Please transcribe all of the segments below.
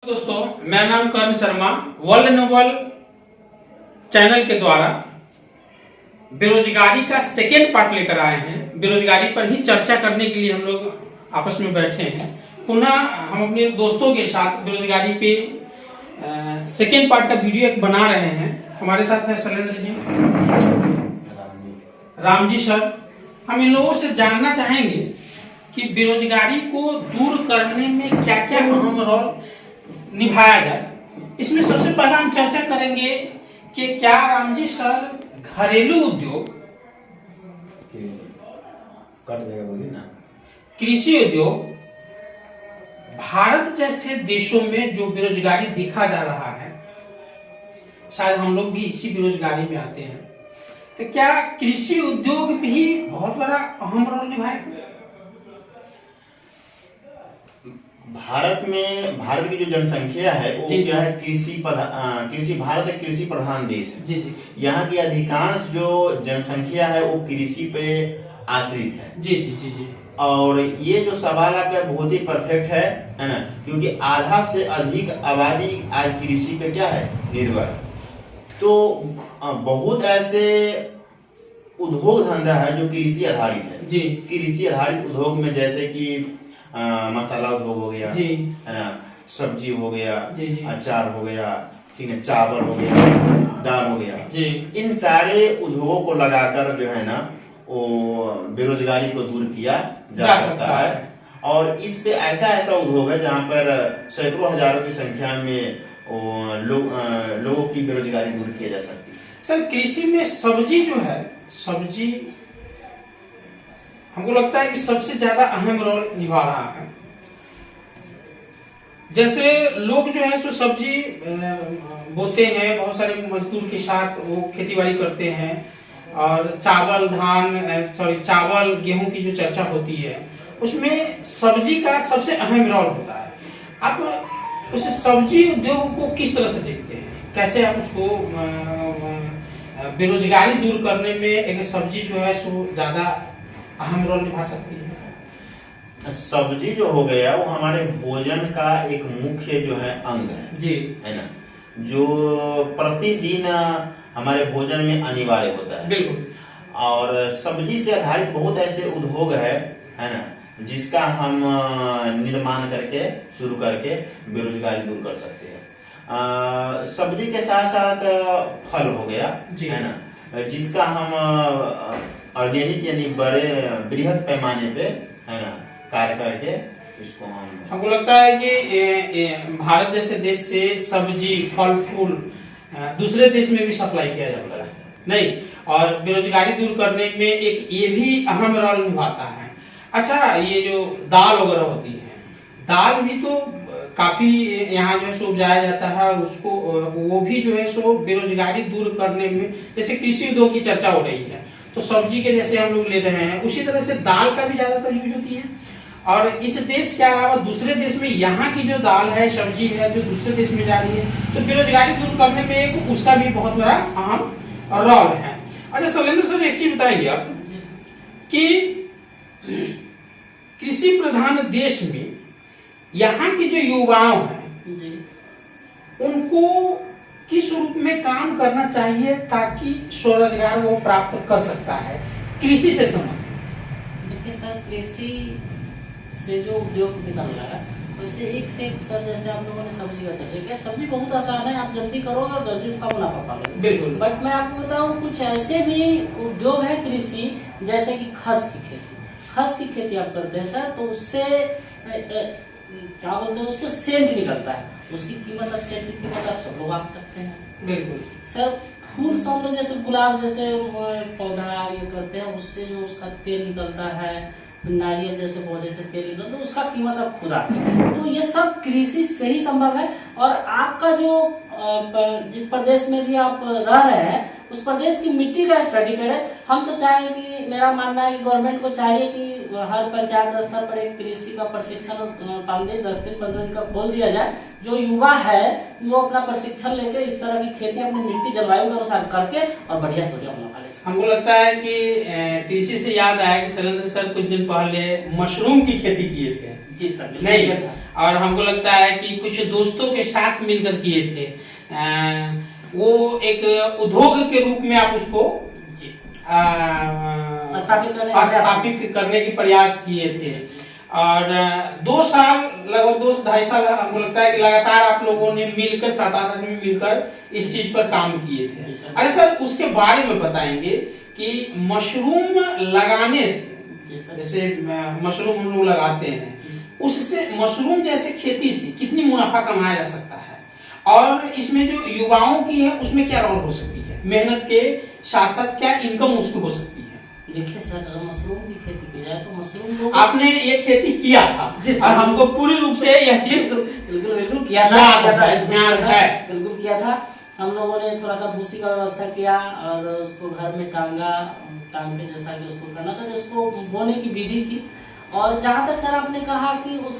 दोस्तों, मेरा नाम कर्ण शर्मा। वर्ल्ड नोबल चैनल के द्वारा बेरोजगारी का सेकेंड पार्ट लेकर आए हैं। बेरोजगारी पर ही चर्चा करने के लिए हम लोग आपस में बैठे हैं। पुनः हम अपने दोस्तों के साथ बेरोजगारी पे सेकेंड पार्ट का वीडियो एक बना रहे हैं। हमारे साथ है शैलेंद्र जी, राम जी सर। हम इन लोगों से जानना चाहेंगे कि बेरोजगारी को दूर करने में क्या क्या अहम रोल निभाया जाए। इसमें सबसे पहला हम चर्चा करेंगे कि क्या राम जी सर घरेलू उद्योग, कृषि उद्योग, भारत जैसे देशों में जो बेरोजगारी देखा जा रहा है, शायद हम लोग भी इसी बेरोजगारी में आते हैं, तो क्या कृषि उद्योग भी बहुत बड़ा अहम रोल निभाएगा? भारत की जो जनसंख्या है वो क्या है, भारत एक कृषि प्रधान देश है। जी। यहाँ की अधिकांश जो जनसंख्या है वो कृषि पे आश्रित है। जी। और ये जो सवाल आपका बहुत ही परफेक्ट है ना, क्योंकि आधा से अधिक आबादी आज कृषि पे क्या है, निर्भर है। तो बहुत ऐसे उद्योग धंधा है जो कृषि आधारित है। जी। कृषि आधारित उद्योग में जैसे कि मसाला उद्योग हो गया, है ना, सब्जी हो गया, अचार हो गया, ठीक है, चावल हो गया, दाल हो गया। इन सारे उद्योगों को लगाकर जो है ना वो बेरोजगारी को दूर किया जा सकता है। और इस पे ऐसा उद्योग है जहाँ पर सैकड़ों हजारों की संख्या में लोगों की बेरोजगारी दूर किया जा सकती है। सर, कृषि में सब्जी जो है, सब्जी हमको लगता है कि सबसे ज्यादा अहम रोल निभा रहा है। जैसे लोग जो है सो सब्जी बोते हैं, बहुत सारे मजदूर के साथ वो खेतीबाड़ी करते हैं, और चावल गेहूं की जो चर्चा होती है उसमें सब्जी का सबसे अहम रोल होता है। आप उस सब्जी उद्योग को किस तरह से देखते हैं? कैसे आप उसको बेरोजगारी दूर करने में एक सब्जी जो है सो ज्यादा अहम रोल निभा सकती है? सब्जी जो हो गया वो हमारे भोजन का एक मुख्य जो है अंग है जी, है ना, जो प्रतिदिन हमारे भोजन में अनिवार्य होता है। बिल्कुल। और सब्जी से आधारित बहुत ऐसे उद्योग है ना, जिसका हम निर्माण करके शुरू करके बेरोजगारी दूर कर सकते हैं। सब्जी के साथ साथ फल हो गया, है ना, जिसका हम ऑर्गेनिक यानी बड़े बृहद पैमाने पे, है ना, कार्य करके इसको हमको लगता है कि भारत जैसे देश से सब्जी, फल फूल दूसरे देश में भी सप्लाई किया जाता है नहीं, और बेरोजगारी दूर करने में एक ये भी अहम रोल निभाता है। अच्छा, ये जो दाल वगैरह होती है, दाल भी तो काफी यहाँ जो है सो उपजाया जाता है, और उसको वो भी जो है सो बेरोजगारी दूर करने में, जैसे कृषि उद्योग की चर्चा हो रही है तो सब्जी के जैसे हम लोग ले रहे हैं, उसी तरह से दाल का भी ज्यादातर यूज होती है। और इस देश के अलावा दूसरे देश में यहाँ की जो दाल है, सब्जी है, जो दूसरे देश में जा रही है, तो बेरोजगारी दूर करने में एक उसका भी बहुत बड़ा अहम रोल है। अच्छा शैलेंद्र सर, एक चीज बताइए आप कि कृषि प्रधान देश में यहाँ के जो युवाओं हैं उनको किस रूप में काम करना चाहिए ताकि स्वरोजगार वो प्राप्त कर सकता है कृषि से संबंधित? देखिए सर, कृषि से जो उद्योग निकल रहा है वैसे एक से एक सर, जैसे आप लोगों ने सब्जी का सब्जी किया, सब्जी बहुत आसान है, आप जल्दी करोगे और जल्दी उसका मुनाफा पालोगे। बिल्कुल। बट मैं आपको बताऊं, कुछ ऐसे भी उद्योग है कृषि, जैसे कि खस की खेती आप करते हैं सर, तो उससे क्या बोलते हैं, उसको सेंट निकलता है, उसकी कीमत, अब सेंट की कीमत आप सब लोग आंक सकते हैं। बिल्कुल सर, फूल सब लोग जैसे गुलाब जैसे पौधा ये करते हैं, उससे जो उसका तेल निकलता है, नारियल जैसे पौधे से तेल निकलता है, तो उसका कीमत आप खुद आते हैं। तो ये सब कृषि से ही संभव है। और आपका जो जिस प्रदेश में भी आप रह रहे हैं उस प्रदेश की मिट्टी का स्टडी करें। हम तो चाहें कि, मेरा मानना है कि गवर्नमेंट को चाहिए कि हर पंचायत स्तर पर एक कृषि का प्रशिक्षण 10 दिन 15 दिन का खोल दिया जाए। जो युवा है वो अपना प्रशिक्षण लेके इस तरह की खेती अपनी मिट्टी जलवायु के अनुसार करके और बढ़िया से मुनाफा ले सकते। हमको लगता है कि कृषि से याद आया कि शैलेंद्र सर कुछ दिन पहले मशरूम की खेती किए थे। जी सर, नहीं, और हमको लगता है कि कुछ दोस्तों के साथ मिलकर किए थे। वो एक उद्योग के रूप में आप उसको स्थापित करने की प्रयास किए थे। और 2 साल, लगभग 2-2.5 साल हमको लगता है कि लगातार आप लोगों ने मिलकर, 7-8 आदमी मिलकर इस चीज पर काम किए थे। अरे सर, उसके बारे में बताएंगे कि मशरूम लगाने से, जैसे मशरूम हम लोग लगाते हैं, उससे मशरूम जैसे खेती से कितनी मुनाफा कमाया जा सकता है, और इसमें जो युवाओं की है उसमें क्या रोल हो सकती है, मेहनत के साथ साथ क्या इनकम उसको हो सकती है। देखिए सर, अगर मशरूम की खेती की जाए तो मशरूम आपने ये खेती किया था और हमको पूरी रूप से यह चीज बिल्कुल किया था, बिल्कुल किया था। हम लोगों ने थोड़ा सा भूसी का व्यवस्था किया और उसको घर में टांग के जैसा कि उसको करना था, जो उसको बोने की विधि थी। और जहाँ तक सर आपने कहा कि उस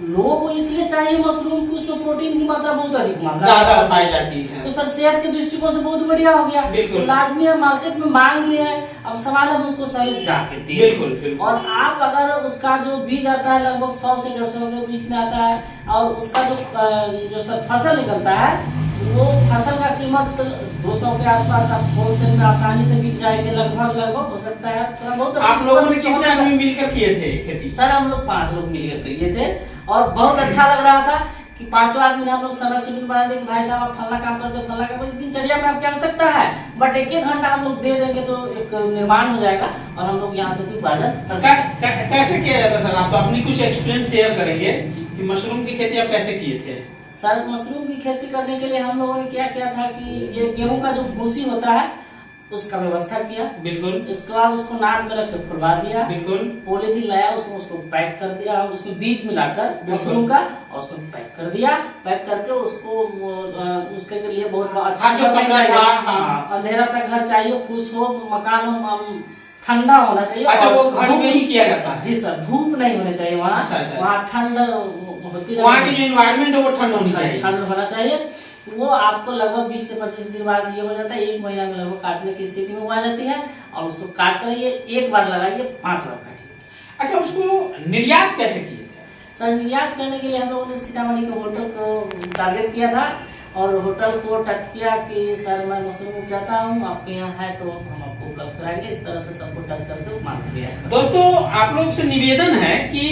लोगों को इसलिए चाहिए मशरूम की उसमें प्रोटीन की मात्रा बहुत अधिक मात्रा पाई जाती है, तो सर सेहत के दृष्टिकोण से बहुत बढ़िया हो गया। तो लाजमी है, मार्केट में मांग भी है, अब सवाल है उसको सही जाके दिए। बिल्कुल। और आप अगर उसका जो बीज आता है लगभग 100 से 150 के बीच में आता है, और उसका जो सर फसल निकलता है, वो फसल का कीमत 200 के आसपास आप होलसेल में आसानी से बिक जाएंगे, लगभग हो सकता है। थोड़ा बहुत आप लोगों ने कितने आदमी मिलकर किए थे खेती? सर हम लोग 5 लोग मिलकर किए थे, और बहुत अच्छा लग रहा था कि 5 आदमी ने हम लोग समय शेड्यूल बना दिया कि भाई साहब आप फलना काम करते हो, फलना काम, इस दिनचर्या में आपकी आवश्यकता है, बट 1-1 घंटा हम लोग दे देंगे तो एक निर्माण हो जाएगा और हम लोग यहाँ से भी उपार्जन कर सकते हैं। कैसे किया जाता है सर? आप तो अपनी कुछ एक्सपीरियंस शेयर करेंगे कि मशरूम की खेती आप कैसे किए थे? सर मशरूम की खेती करने के लिए हम लोगों ने क्या किया था कि ये गेहूं का जो भूसी होता है उसका व्यवस्था किया। बिल्कुल। इसके बाद उसको नाद में रख के फुलवा दिया। बिल्कुल। पॉलीथीन लाया, उसको पैक कर दिया, उसमें बीज मिलाकर मशरूम का, और उसको पैक कर दिया। पैक करके उसको उसके लिए बहुत अच्छा अंधेरा सा घर चाहिए, फूस हो, मकान हो, ठंडा होना चाहिए। अच्छा, वो घर में ही किया जाता है? जी सर, धूप नहीं होनी चाहिए वहाँ। अच्छा। वहाँ ठंड होती है, वहाँ की जो एनवायरनमेंट है वो ठंड होनी चाहिए, ठंड होना चाहिए। वो आपको लगभग 20 से 25 दिन बाद ये हो जाता है, 1 महीना में लगभग काटने की स्थिति में आ जाती है। और उसको काट कर ये 1 बार लगाइए, 5 बार काटिए। अच्छा, उसको निर्यात कैसे किए थे? सर निर्यात करने के लिए हम लोगों ने सीतामढ़ी के होटल को टारगेट किया था, और होटल को टच किया कि सर मैं मशरूम उपजाता हूँ, आपके यहाँ है तो हम आपको उपलब्ध कराएंगे। इस तरह से सबको टच करके मान लिया। दोस्तों, आप लोग से निवेदन है कि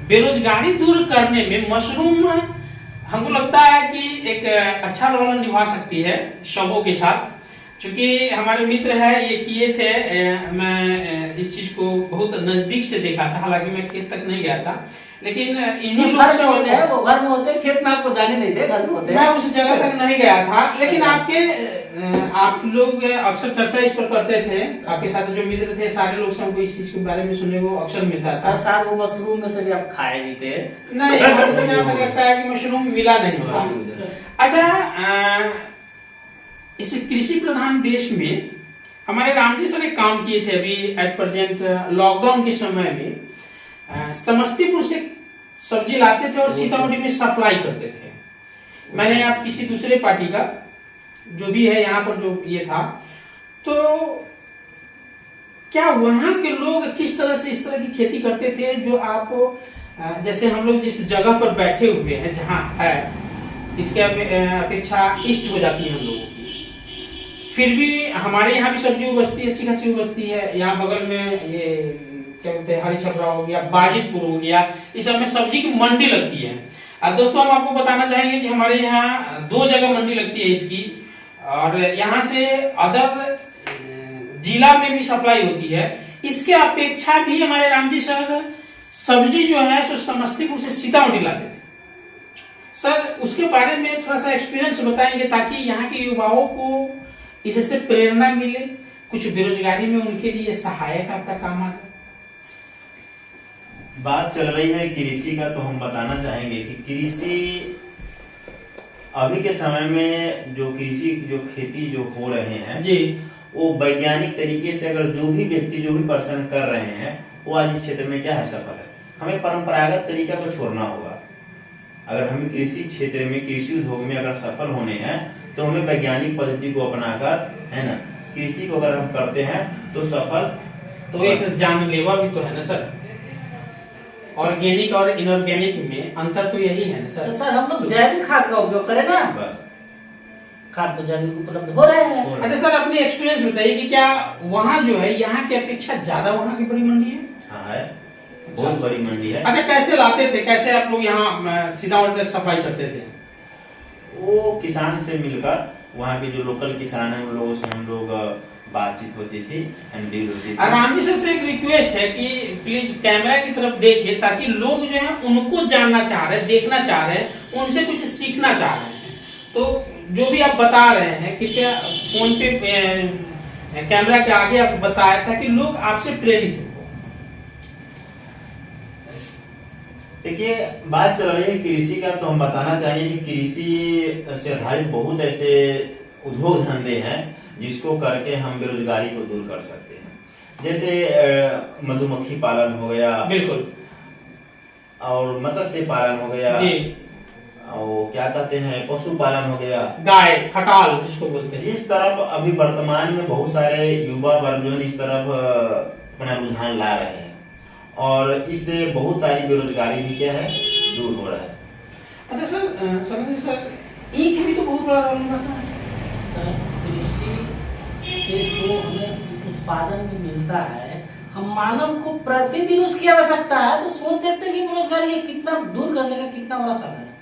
बेरोजगारी दूर करने में मशरूम हमको लगता है कि एक अच्छा रोल निभा सकती है सबों के साथ। चूंकि हमारे मित्र है ये किए थे, मैं इस चीज को बहुत नजदीक से देखा था, हालांकि मैं खेत तक नहीं गया था, लेकिन इन्हीं लोग से होते हैं, वो घर में होते हैं, खेत में आपको जाने नहीं दे, घर में होते हैं। मैं उस जगह तक नहीं गया था, लेकिन आप लोग अक्सर चर्चा इस पर करते थे, आपके साथ जो मित्र थे सारे लोग से हमको इस चीज के बारे में सुनने को अक्सर मिलता था। सर वो मशरूम में से भी आप खाए भी थे? नहीं, हमको जहाँ तक लगता है कि मशरूम मिला नहीं था। अच्छा, इस कृषि प्रधान देश में हमारे राम जी सर एक काम किए थे अभी एट प्रेजेंट लॉकडाउन के समय में, समस्तीपुर से सब्जी लाते थे और सीतामढ़ी में सप्लाई करते थे। मैंने आप किसी दूसरे पार्टी का जो भी है यहाँ पर जो ये था, तो क्या वहां के लोग किस तरह से इस तरह की खेती करते थे जो आप जैसे हम लोग जिस जगह पर बैठे हुए हैं जहाँ है, इसके अपेक्षा ईस्ट हो जाती है हम लोगों की, फिर भी हमारे यहाँ भी सब्जी उगती है, अच्छी खासी उगती है। यहाँ बगल में ये क्या बोलते हैं, हरी छपरा हो गया, बाजितपुर हो गया, इस सब में सब्जी की मंडी लगती है। दोस्तों, हम आपको बताना चाहेंगे कि हमारे यहाँ 2 जगह मंडी लगती है इसकी, और यहाँ से अदर जिला में भी सप्लाई होती है। इसके अपेक्षा भी हमारे रामजी सर सब्जी जो है सो समस्तीपुर से सीतामढ़ी लाते थे। सर उसके बारे में थोड़ा सा एक्सपीरियंस बताएंगे ताकि यहाँ के युवाओं को इससे प्रेरणा मिले, कुछ बेरोजगारी में उनके लिए सहायक आपका काम आ जाए। बात चल रही है कृषि का, तो हम बताना चाहेंगे कि कृषि अभी के समय में जो खेती जो हो रहे हैं जी, वो वैज्ञानिक तरीके से अगर जो भी व्यक्ति जो भी पर्सन कर रहे हैं वो आज इस क्षेत्र में क्या है सफल है। हमें परंपरागत तरीका को छोड़ना होगा। अगर हमें कृषि क्षेत्र में, कृषि उद्योग में अगर सफल होने हैं तो हमें वैज्ञानिक पद्धति को अपनाकर, है ना, कृषि को अगर हम करते हैं तो सफल। तो एक जानलेवा भी तो है ना सर, ऑर्गेनिक और इनऑर्गेनिक में अंतर तो यही है ना तो सर। सर हम लोग जैविक खाद का उपयोग करें ना, बस खाद तो जैविक उपलब्ध हो रहे हैं। अच्छा सर, अपनी एक्सपीरियंस बताइए कि क्या वहाँ जो है यहाँ की अपेक्षा ज्यादा वहाँ की बड़ी मंडी है? हाँ है, बहुत बड़ी मंडी है। अच्छा, कैसे लाते थे, कैसे आप लोग यहाँ सीतामढ़ी तक सप्लाई करते थे? वो किसान से मिलकर, वहाँ के जो लोकल किसान है उन लोगों से हम लोग बातचीत होती थी एंड डील होती थी। राम जी सर से एक रिक्वेस्ट है कि प्लीज कैमरा की तरफ देखिए, ताकि लोग जो है उनको जानना चाह रहे हैं, देखना चाह रहे हैं, उनसे कुछ सीखना चाह रहे हैं। तो जो भी आप बता रहे हैं कृपया फोन पे कैमरा के आगे आप बताएं, ताकि लोग आपसे प्रेरित हो। देखिए, बात चल रही है कृषि का, तो हम बताना चाहेंगे कि कृषि से आधारित बहुत ऐसे उद्योग धंधे हैं जिसको करके हम बेरोजगारी को दूर कर सकते हैं। जैसे मधुमक्खी पालन हो गया, बिल्कुल, और मत्स्य पालन हो गया जी, और क्या कहते हैं पशु पालन हो गया, गाय खटाल जिसको बोलते हैं। जिस तरफ अभी वर्तमान में बहुत सारे युवा वर्ग जो है इस तरफ अपना रुझान ला रहे हैं, और इससे बहुत सारी बेरोजगारी भी क्या है दूर हो रहा है। अच्छा सर, समझिए सर, ईख भी तो बहुत बड़ा रोल निभाता है। सर, कृषि से जो हमें उत्पादन में मिलता है, हम मानव को प्रतिदिन उसकी आवश्यकता है, तो सोच सकते हैं कि बेरोजगारी कितना दूर करने का कितना बड़ा साधन है।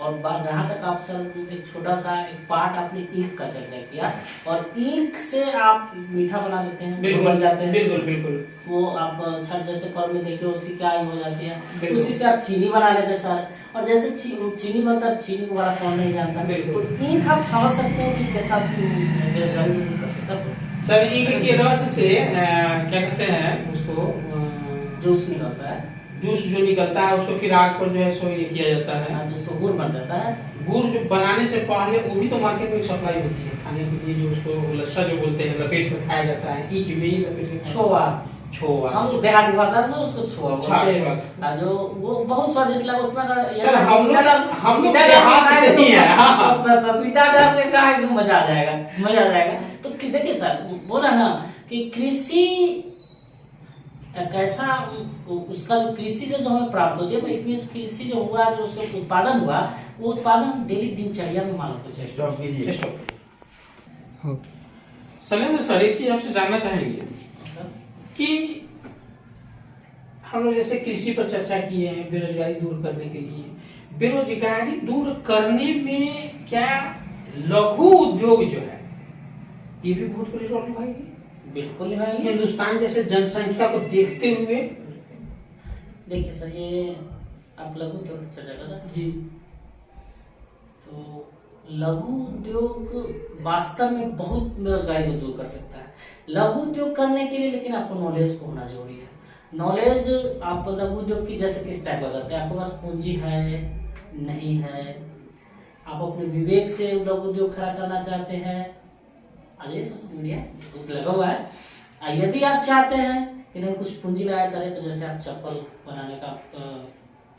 और जहाँ तक आप सर एक छोटा सा एक पार्ट आपने ईख का चर्चा किया, और ईख से आप मीठा बना देते हैं, बिल्कुल बन जाते हैं, बिल्कुल बिल्कुल। वो आप छठ जैसे पर्व में देखिए उसकी क्या हो जाती है, उसी से आप चीनी बना लेते हैं सर। और जैसे चीनी बनता है तो चीनी को बड़ा कौन नहीं जानता, बिल्कुल। तो ईख आप समझ सकते हैं कि कितना बेरोजगारी दूर कर सकता है। सर, ईख के रस से क्या कहते हैं उसको, जूस निकलता है, जूस जो निकलता है उसको फिर आग पर जो है सो ये किया जाता है, जिससे गुड़ बन जाता है। गुड़ जो बनाने से पहले वो भी तो मार्केट में सप्लाई होती है खाने के लिए, जो उसको लस्सा जो बोलते हैं, लपेट कर खाया जाता है, ईख में ही लपेट कर छोवा, छोवा, हम देहाती भाषा में उसको छोवा बोलते हैं, छोवा। जो वो बहुत स्वादिष्ट लगा। उसमें सर हम लोग देहात से ही है, पपीता डाल के खाए तो मजा आ जाएगा, मजा आ जाएगा। तो देखिए सर, बोला ना कि कृषि एक ऐसा, उसका जो कृषि से जो हमें प्राप्त होती है, कृषि जो हुआ, जो उससे उत्पादन हुआ, वो उत्पादन डेली दिनचर्या में मानव को चाहिए। स्टॉप कीजिए। शैलेंद्र सर, एक चीज आपसे जानना चाहेंगे कि हम लोग जैसे कृषि पर चर्चा किए हैं बेरोजगारी दूर करने के लिए, बेरोजगारी दूर करने में क्या लघु उद्योग जो है ये भी बहुत बड़ी रोल निभाएगी? बिल्कुल निभाएगी। हिंदुस्तान जैसे जनसंख्या को देखते हुए। देखिए सर, ये आप लघु उद्योग की चर्चा कर रहे हैं जी, तो लघु उद्योग वास्तव में बहुत बेरोजगारी को दूर कर सकता है। लघु उद्योग करने के लिए लेकिन आपको नॉलेज को होना जरूरी है। नॉलेज आप लघु उद्योग की जैसे किस टाइप का करते हैं, आपके पास पूंजी है नहीं है, आप अपने विवेक से लघु उद्योग खड़ा करना चाहते हैं, आज सोशल मीडिया लगा हुआ है। यदि आप चाहते हैं कि नहीं कुछ पूंजी लगाया करें, तो जैसे आप चप्पल बनाने का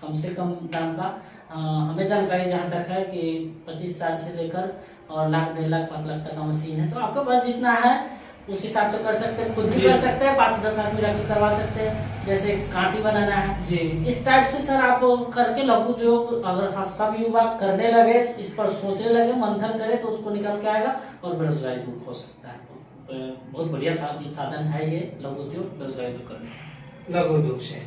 कम से कम दाम का हमें जानकारी जहाँ तक है कि 25,000 से लेकर और लाख 1.5 लाख 5 लाख तक का मशीन है, तो आपके पास जितना है उस हिसाब से कर सकते हैं, खुद भी कर सकते हैं, 5-10 आदमी रख करवा सकते हैं। जैसे कांटी बनाना है जी, इस टाइप से सर आप करके लघु उद्योग अगर सब युवा करने लगे, इस पर सोचने लगे, मंथन करे, तो उसको निकल के आएगा और बेरोजगारी दूर हो सकता है। तो बहुत बढ़िया साधन है ये लघु उद्योग बेरोजगारी दूर करने, लघु उद्योग से।